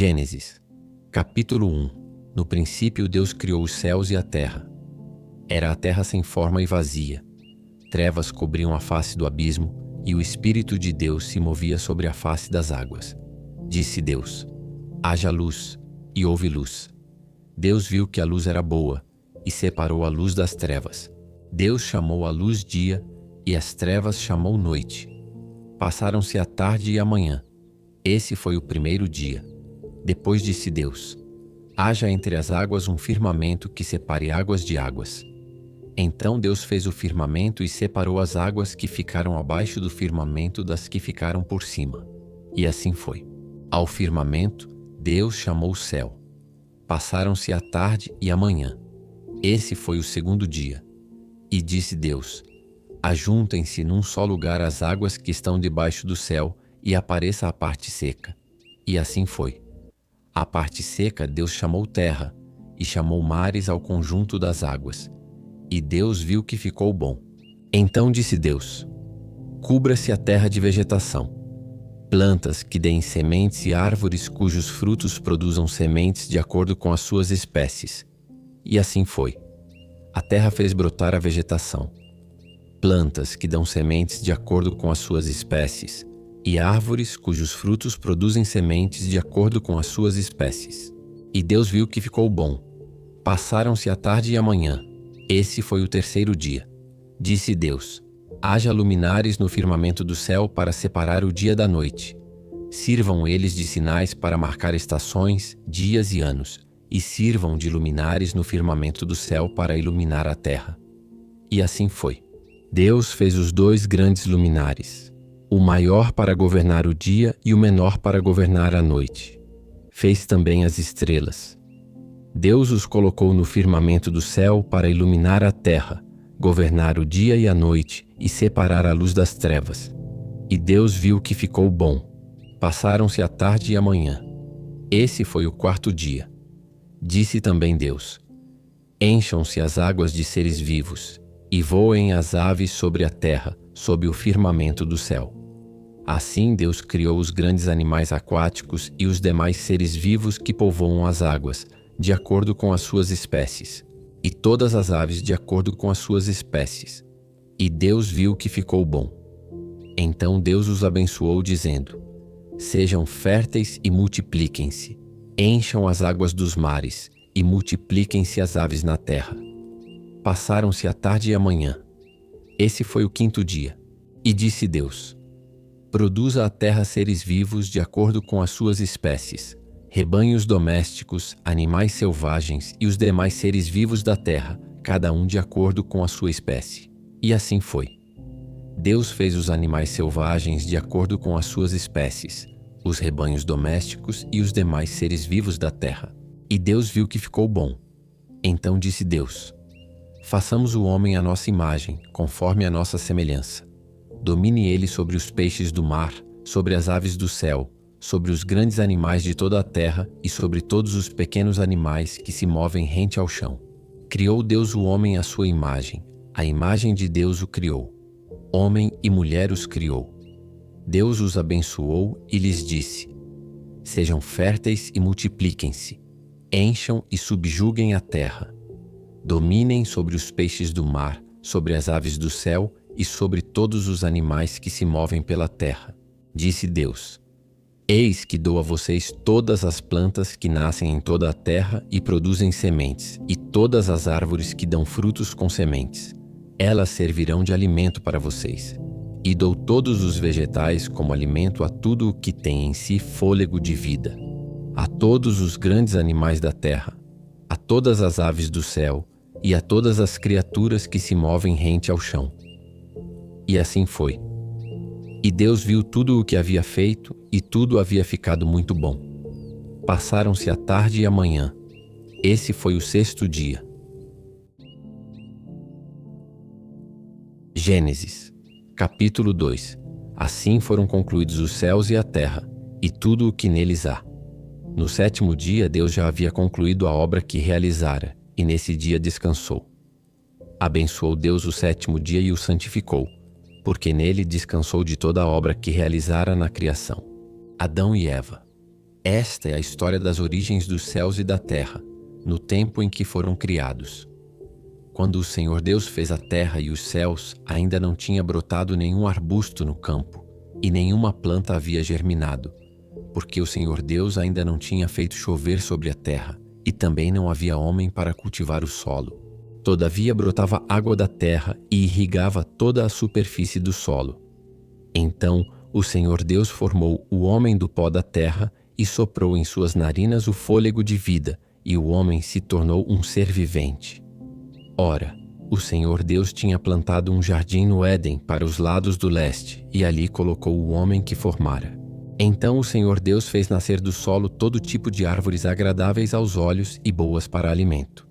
Gênesis, capítulo 1. No princípio Deus criou os céus e a terra. Era a terra sem forma e vazia. Trevas cobriam a face do abismo, e o Espírito de Deus se movia sobre a face das águas. Disse Deus: haja luz, e houve luz. Deus viu que a luz era boa, e separou a luz das trevas. Deus chamou a luz dia, e as trevas chamou noite. Passaram-se a tarde e a manhã. Esse foi o primeiro dia. Depois disse Deus: haja entre as águas um firmamento que separe águas de águas. Então Deus fez o firmamento e separou as águas que ficaram abaixo do firmamento das que ficaram por cima. E assim foi. Ao firmamento, Deus chamou o céu. Passaram-se a tarde e a manhã. Esse foi o segundo dia. E disse Deus: ajuntem-se num só lugar as águas que estão debaixo do céu, e apareça a parte seca. E assim foi. A parte seca Deus chamou terra, e chamou mares ao conjunto das águas. E Deus viu que ficou bom. Então disse Deus: cubra-se a terra de vegetação, plantas que deem sementes e árvores cujos frutos produzam sementes de acordo com as suas espécies. E assim foi. A terra fez brotar a vegetação, plantas que dão sementes de acordo com as suas espécies, e árvores cujos frutos produzem sementes de acordo com as suas espécies. E Deus viu que ficou bom. Passaram-se a tarde e a manhã. Esse foi o terceiro dia. Disse Deus: haja luminares no firmamento do céu para separar o dia da noite. Sirvam eles de sinais para marcar estações, dias e anos, e sirvam de luminares no firmamento do céu para iluminar a terra. E assim foi. Deus fez os dois grandes luminares, o maior para governar o dia e o menor para governar a noite. Fez também as estrelas. Deus os colocou no firmamento do céu para iluminar a terra, governar o dia e a noite e separar a luz das trevas. E Deus viu que ficou bom. Passaram-se a tarde e a manhã. Esse foi o quarto dia. Disse também Deus: encham-se as águas de seres vivos, e voem as aves sobre a terra, sob o firmamento do céu. Assim Deus criou os grandes animais aquáticos e os demais seres vivos que povoam as águas, de acordo com as suas espécies, e todas as aves de acordo com as suas espécies. E Deus viu que ficou bom. Então Deus os abençoou, dizendo: sejam férteis e multipliquem-se, encham as águas dos mares, e multipliquem-se as aves na terra. Passaram-se a tarde e a manhã. Esse foi o quinto dia. E disse Deus: produza a terra seres vivos de acordo com as suas espécies, rebanhos domésticos, animais selvagens e os demais seres vivos da terra, cada um de acordo com a sua espécie. E assim foi. Deus fez os animais selvagens de acordo com as suas espécies, os rebanhos domésticos e os demais seres vivos da terra. E Deus viu que ficou bom. Então disse Deus: façamos o homem à nossa imagem, conforme a nossa semelhança. Domine ele sobre os peixes do mar, sobre as aves do céu, sobre os grandes animais de toda a terra e sobre todos os pequenos animais que se movem rente ao chão. Criou Deus o homem à sua imagem. A imagem de Deus o criou. Homem e mulher os criou. Deus os abençoou e lhes disse: sejam férteis e multipliquem-se. Encham e subjuguem a terra. Dominem sobre os peixes do mar, sobre as aves do céu e sobre todos os animais que se movem pela terra. Disse Deus: eis que dou a vocês todas as plantas que nascem em toda a terra e produzem sementes, e todas as árvores que dão frutos com sementes. Elas servirão de alimento para vocês. E dou todos os vegetais como alimento a tudo o que tem em si fôlego de vida, a todos os grandes animais da terra, a todas as aves do céu e a todas as criaturas que se movem rente ao chão. E assim foi. E Deus viu tudo o que havia feito, e tudo havia ficado muito bom. Passaram-se a tarde e a manhã. Esse foi o sexto dia. Gênesis, capítulo 2. Assim foram concluídos os céus e a terra, e tudo o que neles há. No sétimo dia Deus já havia concluído a obra que realizara, e nesse dia descansou. Abençoou Deus o sétimo dia e o santificou, porque nele descansou de toda a obra que realizara na criação. Adão e Eva. Esta é a história das origens dos céus e da terra, no tempo em que foram criados. Quando o Senhor Deus fez a terra e os céus, ainda não tinha brotado nenhum arbusto no campo, e nenhuma planta havia germinado, porque o Senhor Deus ainda não tinha feito chover sobre a terra, e também não havia homem para cultivar o solo. Todavia brotava água da terra e irrigava toda a superfície do solo. Então o Senhor Deus formou o homem do pó da terra e soprou em suas narinas o fôlego de vida, e o homem se tornou um ser vivente. Ora, o Senhor Deus tinha plantado um jardim no Éden para os lados do leste, e ali colocou o homem que formara. Então o Senhor Deus fez nascer do solo todo tipo de árvores agradáveis aos olhos e boas para alimento.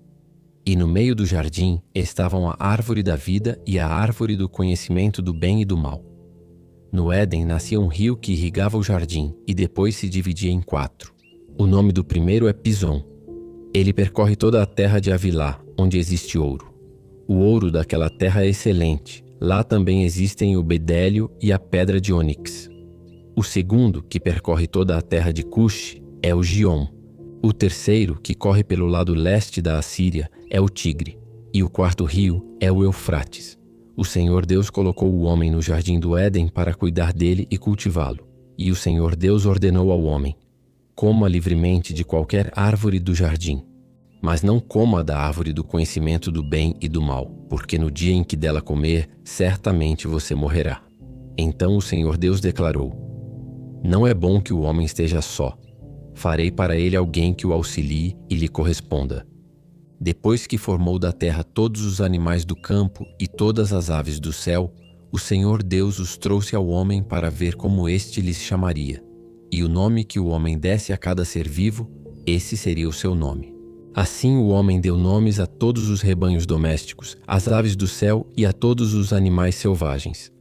E no meio do jardim estavam a árvore da vida e a árvore do conhecimento do bem e do mal. No Éden nascia um rio que irrigava o jardim e depois se dividia em 4. O nome do primeiro é Pison. Ele percorre toda a terra de Havilá, onde existe ouro. O ouro daquela terra é excelente. Lá também existem o bedélio e a pedra de ônix. O segundo, que percorre toda a terra de Cush, é o Giom. O terceiro, que corre pelo lado leste da Assíria, é o Tigre. E o quarto rio é o Eufrates. O Senhor Deus colocou o homem no jardim do Éden para cuidar dele e cultivá-lo. E o Senhor Deus ordenou ao homem: coma livremente de qualquer árvore do jardim, mas não coma da árvore do conhecimento do bem e do mal, porque no dia em que dela comer, certamente você morrerá. Então o Senhor Deus declarou: não é bom que o homem esteja só. Farei para ele alguém que o auxilie e lhe corresponda. Depois que formou da terra todos os animais do campo e todas as aves do céu, o Senhor Deus os trouxe ao homem para ver como este lhes chamaria. E o nome que o homem desse a cada ser vivo, esse seria o seu nome. Assim o homem deu nomes a todos os rebanhos domésticos, às aves do céu e a todos os animais selvagens.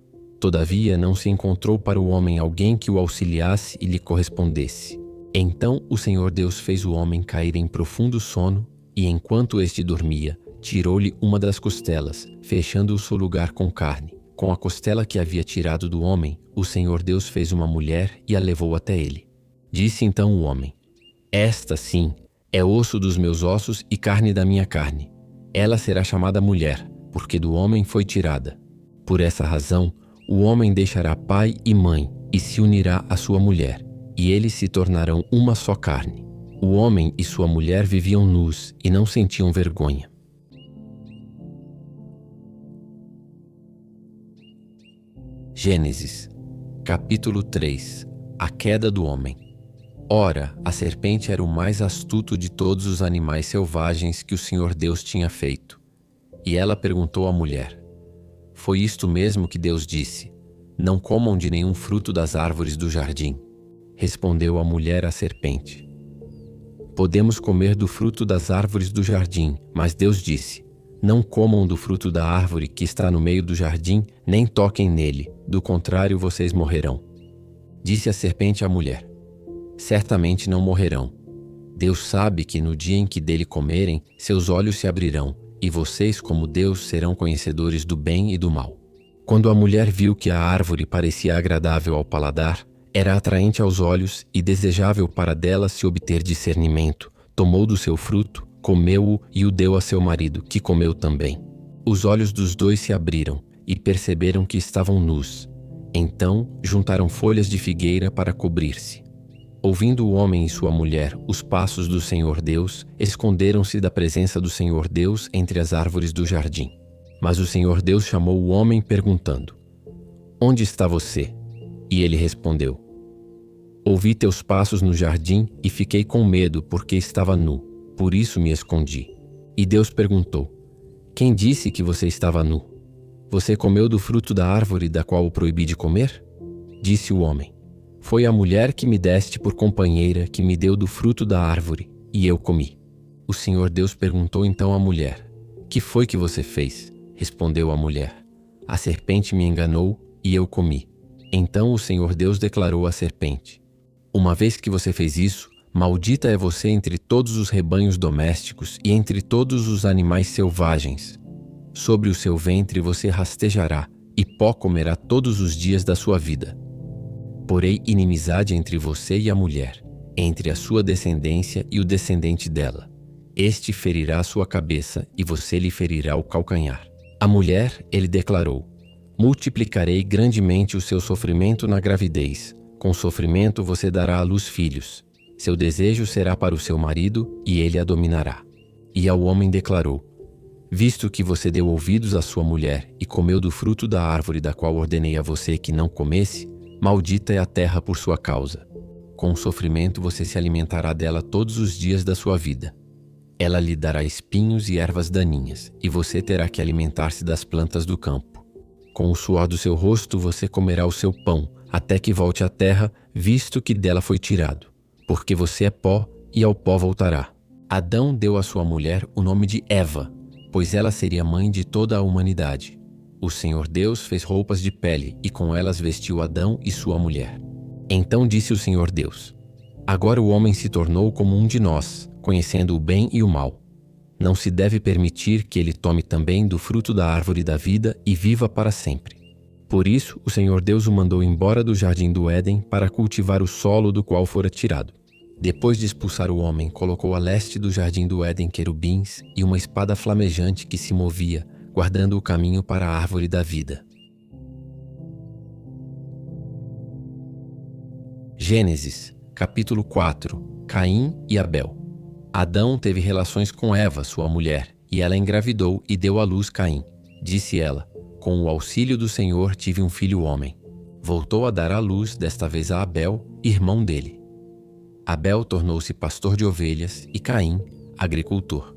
Todavia não se encontrou para o homem alguém que o auxiliasse e lhe correspondesse. Então o Senhor Deus fez o homem cair em profundo sono, e enquanto este dormia, tirou-lhe uma das costelas, fechando o seu lugar com carne. Com a costela que havia tirado do homem, o Senhor Deus fez uma mulher e a levou até ele. Disse então o homem: esta, sim, é osso dos meus ossos e carne da minha carne. Ela será chamada mulher, porque do homem foi tirada. Por essa razão, o homem deixará pai e mãe e se unirá à sua mulher, e eles se tornarão uma só carne. O homem e sua mulher viviam nus e não sentiam vergonha. Gênesis, capítulo 3. A queda do homem. Ora, a serpente era o mais astuto de todos os animais selvagens que o Senhor Deus tinha feito. E ela perguntou à mulher: foi isto mesmo que Deus disse: não comam de nenhum fruto das árvores do jardim? Respondeu a mulher à serpente: podemos comer do fruto das árvores do jardim, mas Deus disse: não comam do fruto da árvore que está no meio do jardim, nem toquem nele, do contrário vocês morrerão. Disse a serpente à mulher: certamente não morrerão. Deus sabe que no dia em que dele comerem, seus olhos se abrirão, e vocês, como Deus, serão conhecedores do bem e do mal. Quando a mulher viu que a árvore parecia agradável ao paladar, era atraente aos olhos e desejável para dela se obter discernimento, tomou do seu fruto, comeu-o e o deu a seu marido, que comeu também. Os olhos dos dois se abriram e perceberam que estavam nus. Então juntaram folhas de figueira para cobrir-se. Ouvindo o homem e sua mulher os passos do Senhor Deus, esconderam-se da presença do Senhor Deus entre as árvores do jardim. Mas o Senhor Deus chamou o homem perguntando: onde está você? E ele respondeu: ouvi teus passos no jardim e fiquei com medo porque estava nu, por isso me escondi. E Deus perguntou: quem disse que você estava nu? Você comeu do fruto da árvore da qual o proibi de comer? Disse o homem: foi a mulher que me deste por companheira que me deu do fruto da árvore, e eu comi. O Senhor Deus perguntou então à mulher: que foi que você fez? Respondeu a mulher: a serpente me enganou e eu comi. Então o Senhor Deus declarou à serpente: uma vez que você fez isso, maldita é você entre todos os rebanhos domésticos e entre todos os animais selvagens. Sobre o seu ventre você rastejará, e pó comerá todos os dias da sua vida. Porei inimizade entre você e a mulher, entre a sua descendência e o descendente dela. Este ferirá a sua cabeça e você lhe ferirá o calcanhar. A mulher, ele declarou: multiplicarei grandemente o seu sofrimento na gravidez. Com sofrimento você dará à luz filhos. Seu desejo será para o seu marido e ele a dominará. E ao homem declarou: visto que você deu ouvidos à sua mulher e comeu do fruto da árvore da qual ordenei a você que não comesse, maldita é a terra por sua causa. Com sofrimento você se alimentará dela todos os dias da sua vida. Ela lhe dará espinhos e ervas daninhas, e você terá que alimentar-se das plantas do campo. Com o suor do seu rosto você comerá o seu pão, até que volte à terra, visto que dela foi tirado. Porque você é pó, e ao pó voltará. Adão deu à sua mulher o nome de Eva, pois ela seria mãe de toda a humanidade. O Senhor Deus fez roupas de pele, e com elas vestiu Adão e sua mulher. Então disse o Senhor Deus: agora o homem se tornou como um de nós, conhecendo o bem e o mal. Não se deve permitir que ele tome também do fruto da árvore da vida e viva para sempre. Por isso, o Senhor Deus o mandou embora do jardim do Éden para cultivar o solo do qual fora tirado. Depois de expulsar o homem, colocou a leste do jardim do Éden querubins e uma espada flamejante que se movia, guardando o caminho para a árvore da vida. Gênesis, capítulo 4. Caim e Abel. Adão teve relações com Eva, sua mulher, e ela engravidou e deu à luz Caim. Disse ela: com o auxílio do Senhor tive um filho homem. Voltou a dar à luz, desta vez a Abel, irmão dele. Abel tornou-se pastor de ovelhas e Caim, agricultor.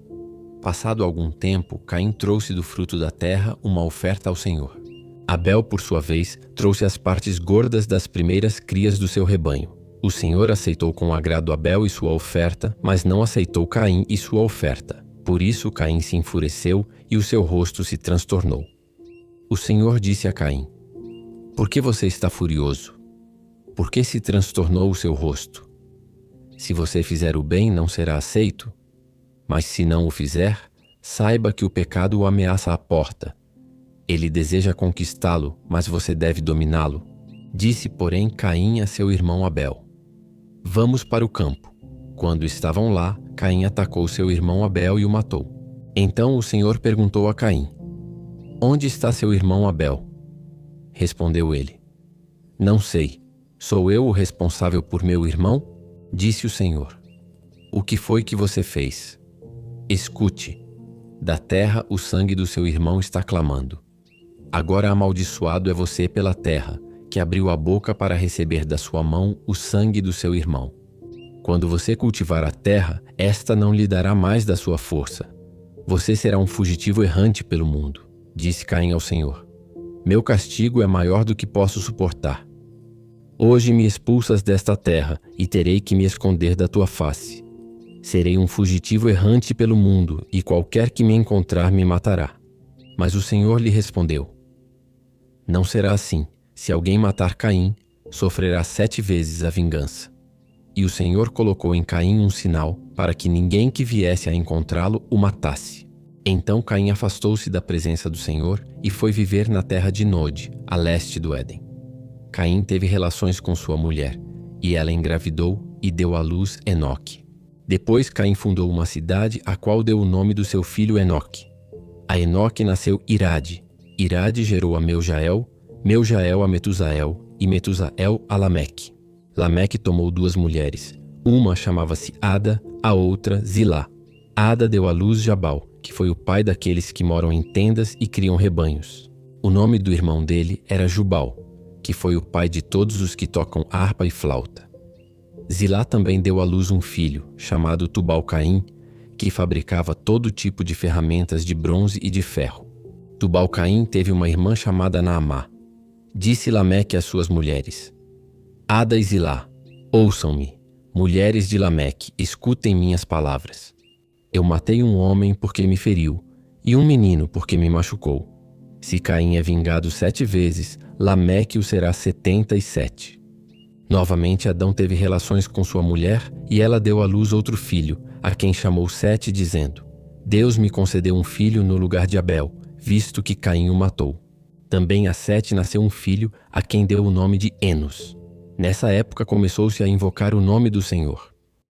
Passado algum tempo, Caim trouxe do fruto da terra uma oferta ao Senhor. Abel, por sua vez, trouxe as partes gordas das primeiras crias do seu rebanho. O Senhor aceitou com agrado Abel e sua oferta, mas não aceitou Caim e sua oferta. Por isso Caim se enfureceu e o seu rosto se transtornou. O Senhor disse a Caim: por que você está furioso? Por que se transtornou o seu rosto? Se você fizer o bem, não será aceito. Mas se não o fizer, saiba que o pecado o ameaça à porta. Ele deseja conquistá-lo, mas você deve dominá-lo. Disse, porém, Caim a seu irmão Abel: vamos para o campo. Quando estavam lá, Caim atacou seu irmão Abel e o matou. Então o Senhor perguntou a Caim: onde está seu irmão Abel? Respondeu ele: não sei. Sou eu o responsável por meu irmão? Disse o Senhor: o que foi que você fez? Escute. Da terra o sangue do seu irmão está clamando. Agora amaldiçoado é você pela terra, que abriu a boca para receber da sua mão o sangue do seu irmão. Quando você cultivar a terra, esta não lhe dará mais da sua força. Você será um fugitivo errante pelo mundo. Disse Caim ao Senhor: meu castigo é maior do que posso suportar. Hoje me expulsas desta terra e terei que me esconder da tua face. Serei um fugitivo errante pelo mundo e qualquer que me encontrar me matará. Mas o Senhor lhe respondeu: não será assim. Se alguém matar Caim, sofrerá 7 vezes a vingança. E o Senhor colocou em Caim um sinal para que ninguém que viesse a encontrá-lo o matasse. Então Caim afastou-se da presença do Senhor e foi viver na terra de Nod, a leste do Éden. Caim teve relações com sua mulher, e ela engravidou e deu à luz Enoque. Depois Caim fundou uma cidade, a qual deu o nome do seu filho Enoque. A Enoque nasceu Irade. Irade gerou a Meujael, Meujael a Metusael, e Metusael a Lameque. Lameque tomou 2 mulheres. Uma chamava-se Ada, a outra Zilá. Ada deu à luz Jabal, que foi o pai daqueles que moram em tendas e criam rebanhos. O nome do irmão dele era Jubal, que foi o pai de todos os que tocam harpa e flauta. Zilá também deu à luz um filho, chamado Tubal-Caim, que fabricava todo tipo de ferramentas de bronze e de ferro. Tubal-Caim teve uma irmã chamada Naamá. Disse Lameque às suas mulheres: Ada e Zilá, ouçam-me, mulheres de Lameque, escutem minhas palavras. Eu matei um homem porque me feriu, e um menino porque me machucou. Se Caim é vingado 7 vezes, Lameque o será 77. Novamente Adão teve relações com sua mulher, e ela deu à luz outro filho, a quem chamou Sete, dizendo: Deus me concedeu um filho no lugar de Abel, visto que Caim o matou. Também a Sete nasceu um filho, a quem deu o nome de Enos. Nessa época começou-se a invocar o nome do Senhor.